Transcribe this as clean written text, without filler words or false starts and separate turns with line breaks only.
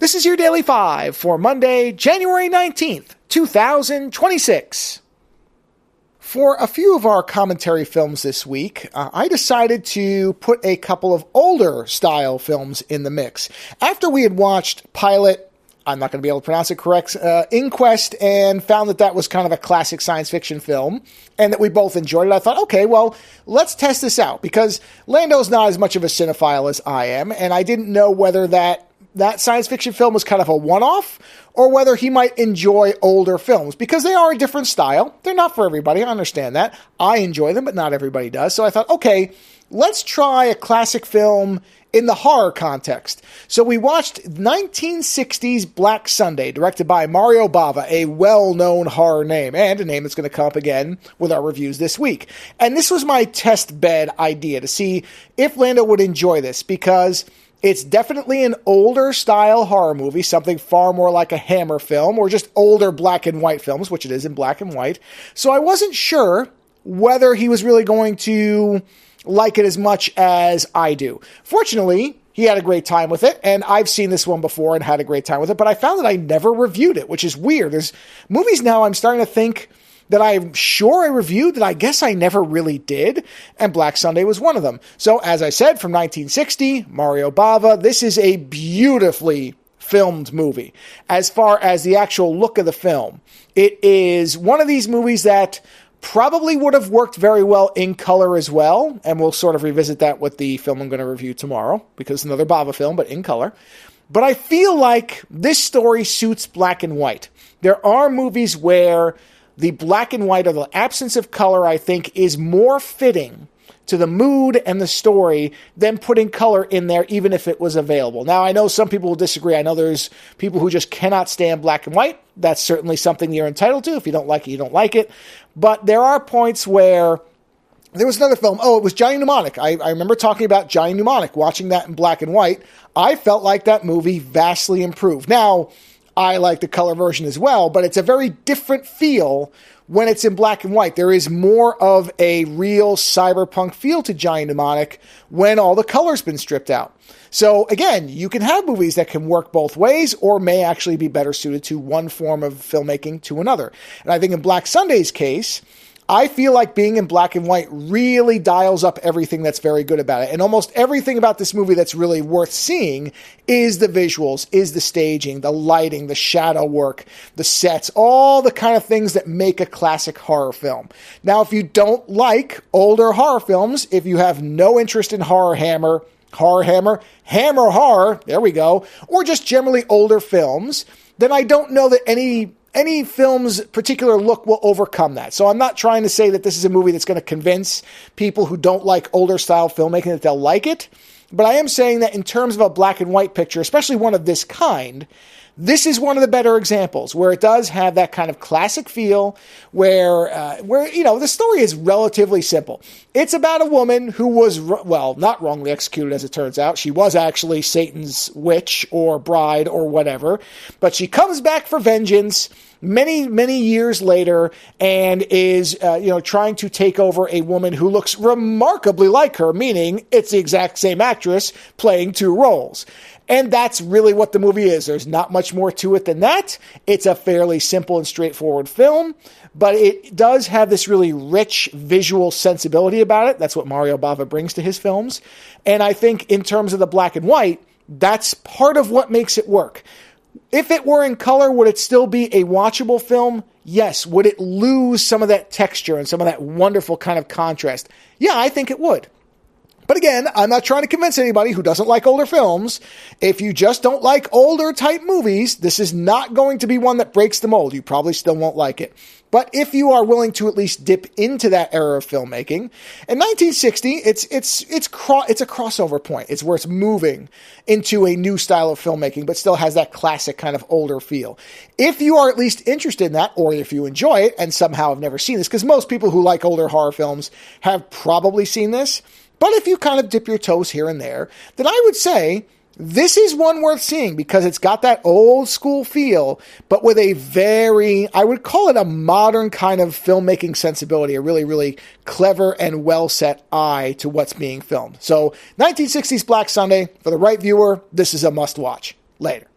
This is your Daily 5 for Monday, January 19th, 2026. For a few of our commentary films this week, I decided to put a couple of older style films in the mix. After we had watched Pilot, I'm not going to be able to pronounce it correct, Inquest, and found that was kind of a classic science fiction film, and that we both enjoyed it, I thought, okay, well, let's test this out, because Lando's not as much of a cinephile as I am, and I didn't know whether that science fiction film was kind of a one-off, or whether he might enjoy older films, because they are a different style. They're not for everybody, I understand that. I enjoy them, but not everybody does. So I thought, okay, let's try a classic film in the horror context. So we watched 1960's Black Sunday, directed by Mario Bava, a well-known horror name, and a name that's going to come up again with our reviews this week. And this was my test bed idea, to see if Lando would enjoy this, because it's definitely an older style horror movie, something far more like a Hammer film, or just older black and white films, which it is in black and white. So I wasn't sure whether he was really going to like it as much as I do. Fortunately, he had a great time with it, and I've seen this one before and had a great time with it, but I found that I never reviewed it, which is weird. There's movies now I'm starting to think that I'm sure I reviewed that I guess I never really did, and Black Sunday was one of them. So, as I said, from 1960, Mario Bava, this is a beautifully filmed movie. As far as the actual look of the film, it is one of these movies that probably would have worked very well in color as well, and we'll sort of revisit that with the film I'm going to review tomorrow, because it's another Bava film, but in color. But I feel like this story suits black and white. There are movies where the black and white, or the absence of color, I think, is more fitting to the mood and the story than putting color in there, even if it was available. Now, I know some people will disagree. I know there's people who just cannot stand black and white. That's certainly something you're entitled to. If you don't like it, you don't like it. But there are points where there was another film. Oh, it was Johnny Mnemonic. I remember talking about Johnny Mnemonic, watching that in black and white. I felt like that movie vastly improved. Now, I like the color version as well, but it's a very different feel when it's in black and white. There is more of a real cyberpunk feel to Johnny Mnemonic when all the color's been stripped out. So again, you can have movies that can work both ways, or may actually be better suited to one form of filmmaking to another. And I think in Black Sunday's case, I feel like being in black and white really dials up everything that's very good about it. And almost everything about this movie that's really worth seeing is the visuals, is the staging, the lighting, the shadow work, the sets, all the kind of things that make a classic horror film. Now, if you don't like older horror films, if you have no interest in Hammer horror, there we go, or just generally older films, then I don't know that any film's particular look will overcome that. So I'm not trying to say that this is a movie that's going to convince people who don't like older style filmmaking that they'll like it. But I am saying that in terms of a black and white picture, especially one of this kind, this is one of the better examples where it does have that kind of classic feel where the story is relatively simple. It's about a woman who was, not wrongly executed as it turns out. She was actually Satan's witch or bride or whatever, but she comes back for vengeance many, many years later and is, trying to take over a woman who looks remarkably like her, meaning it's the exact same actress playing two roles. And that's really what the movie is. There's not much more to it than that. It's a fairly simple and straightforward film, but it does have this really rich visual sensibility about it. That's what Mario Bava brings to his films. And I think in terms of the black and white, that's part of what makes it work. If it were in color, would it still be a watchable film? Yes. Would it lose some of that texture and some of that wonderful kind of contrast? Yeah, I think it would. But again, I'm not trying to convince anybody who doesn't like older films. If you just don't like older type movies, this is not going to be one that breaks the mold. You probably still won't like it. But if you are willing to at least dip into that era of filmmaking, in 1960, it's a crossover point. It's where it's moving into a new style of filmmaking, but still has that classic kind of older feel. If you are at least interested in that, or if you enjoy it and somehow have never seen this, because most people who like older horror films have probably seen this, but if you kind of dip your toes here and there, then I would say this is one worth seeing because it's got that old school feel, but with a very, I would call it a modern kind of filmmaking sensibility, a really, really clever and well set eye to what's being filmed. So 1960s Black Sunday, for the right viewer, this is a must watch. Later.